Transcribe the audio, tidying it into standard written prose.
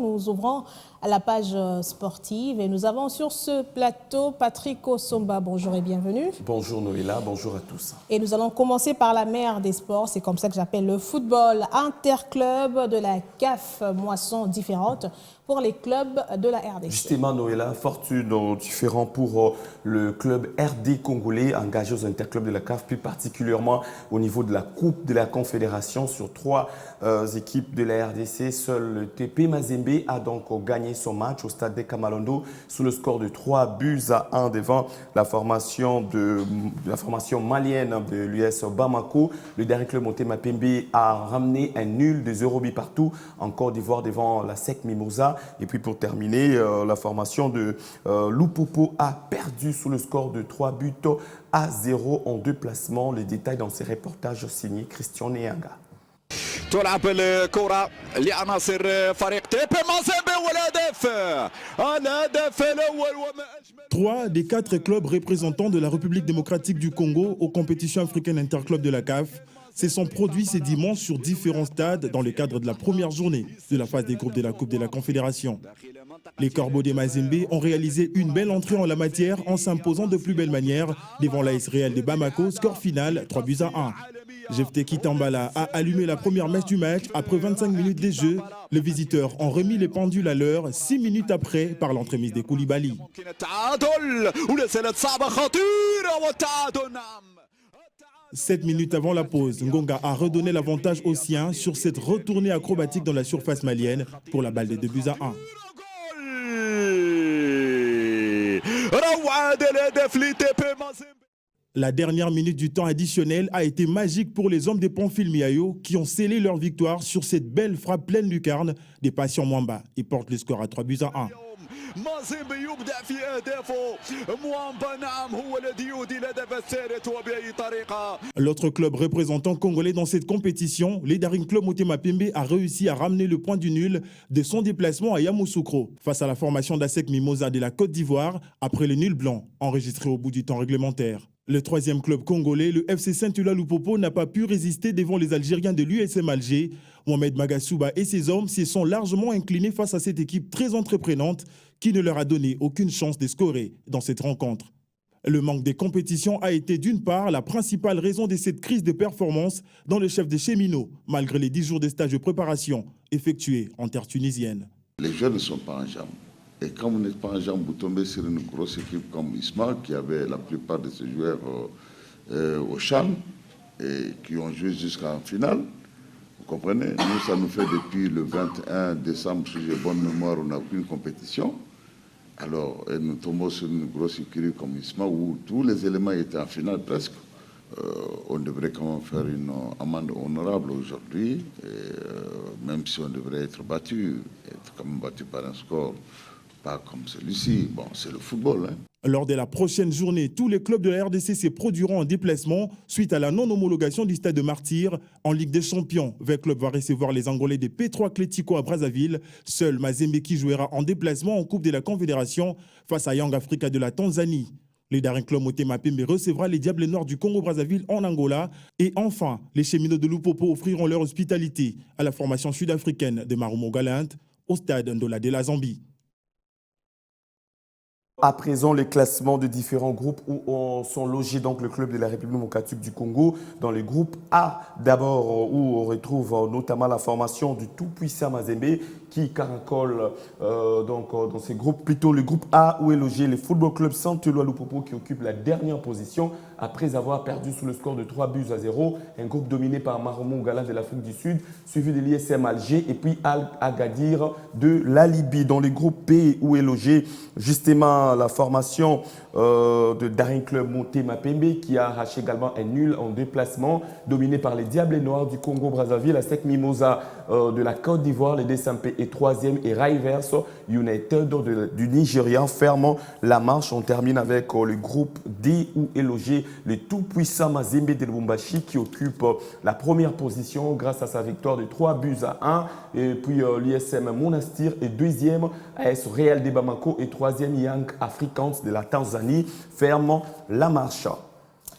Nous ouvrons à la page sportive et nous avons sur ce plateau Patrick Osomba. Bonjour et bienvenue. Bonjour Noéla, bonjour à tous. Et nous allons commencer par la mère des sports, c'est comme ça que j'appelle le football interclub de la CAF, moisson différente pour les clubs de la RDC. Justement Noéla, fortune différente pour le club RD congolais engagé aux interclubs de la CAF, plus particulièrement au niveau de la Coupe de la Confédération sur 3 équipes de la RDC. Seul le TP Mazembe a donc gagné son match au stade de Kamalondo sous le score de 3-1 devant la formation malienne de l'US Bamako. Le dernier club Motema Pembe a ramené un nul de 0 but partout en Côte d'Ivoire devant la SEC Mimosa. Et puis pour terminer, la formation de Lupopo a perdu sous le score de 3-0 en 2 placements. Les détails dans ces reportages signés Christian Neanga. تلعب الكرة لعناصر فريق تيبي مازيمبي الهدف الأول وما أجمل. 3 des 4 clubs représentants de la République démocratique du Congo aux compétitions africaines interclubs de la CAF se sont produits ces dimanches sur différents stades dans le cadre de la première journée de la phase des groupes de la Coupe de la Confédération. Les Corbeaux de Mazembe ont réalisé une belle entrée en la matière en s'imposant de plus belle manière devant l'AS Real de Bamako, score final 3-1. Jephté Kitambala a allumé la première mèche du match après 25 minutes de jeu. Les visiteurs ont remis les pendules à l'heure 6 minutes après par l'entremise des Koulibaly. 7 minutes avant la pause, Ngonga a redonné l'avantage aux siens sur cette retournée acrobatique dans la surface malienne pour la balle de 2-1. La dernière minute du temps additionnel a été magique pour les hommes des Pamphile Miayo qui ont scellé leur victoire sur cette belle frappe pleine lucarne des Patients Mwamba. Ils portent le score à 3-1. L'autre club représentant congolais dans cette compétition, les Daring Club Motema Pembe, a réussi à ramener le point du nul de son déplacement à Yamoussoukro face à la formation d'ASEC Mimosa de la Côte d'Ivoire après le nul blanc enregistré au bout du temps réglementaire. Le 3e club congolais, le FC Saint-Ula Lupopo, n'a pas pu résister devant les Algériens de l'USM Alger. Mohamed Magasuba et ses hommes se sont largement inclinés face à cette équipe très entreprenante qui ne leur a donné aucune chance de scorer dans cette rencontre. Le manque de compétition a été d'une part la principale raison de cette crise de performance dans le chef des cheminots, malgré les 10 jours de stage de préparation effectués en terre tunisienne. Les jeunes ne sont pas en jambes. Et quand vous n'êtes pas en jambes, vous tombez sur une grosse équipe comme Isma, qui avait la plupart de ses joueurs au CHAN et qui ont joué jusqu'en finale. Vous comprenez? Nous, ça nous fait depuis le 21 décembre, si j'ai bonne mémoire, on n'a aucune compétition. Alors, nous tombons sur une grosse écurie comme Isma, où tous les éléments étaient en finale presque. On devrait quand même faire une amende honorable aujourd'hui, même si on devrait être battu par un score pas comme celui-ci. Bon, c'est le football. Lors de la prochaine journée, tous les clubs de la RDC se produiront en déplacement suite à la non-homologation du stade de Martyr en Ligue des Champions. Le club va recevoir les Angolais de P3 Atlético à Brazzaville. Seul Mazembe qui jouera en déplacement en Coupe de la Confédération face à Young Africa de la Tanzanie. Le Daring Club Motema Pembe recevra les Diables Noirs du Congo-Brazzaville en Angola. Et enfin, les cheminots de Lupopo offriront leur hospitalité à la formation sud-africaine de Marumo Galante au stade Ndola de la Zambie. À présent, les classements de différents groupes où sont logés donc le club de la République démocratique du Congo. Dans le groupe A, d'abord, où on retrouve notamment la formation du tout-puissant Mazembe qui caracole dans ces groupes. Plutôt le groupe A où est logé le football club Saint-Eloi Lupopo qui occupe la dernière position après avoir perdu sous le score de 3-0. Un groupe dominé par Marumo Galante de l'Afrique du Sud, suivi de l'ISM Alger et puis Al Agadir de la Libye. Dans le groupe B où est logé justement la formation de Daring Club Motema Pembe qui a arraché également un nul en déplacement, dominé par les Diables Noirs du Congo-Brazzaville, la SEC Mimosa de la Côte d'Ivoire, les DSMP est 3e et Rivers United du Nigeria ferment la marche. On termine avec le groupe D où est logé le tout-puissant Mazembe de Lubumbashi qui occupe la première position grâce à sa victoire de 3-1. Et puis l'ISM Monastir est 2e, AS Real de Bamako et 3e Young Africans de la Tanzanie ferment la marche.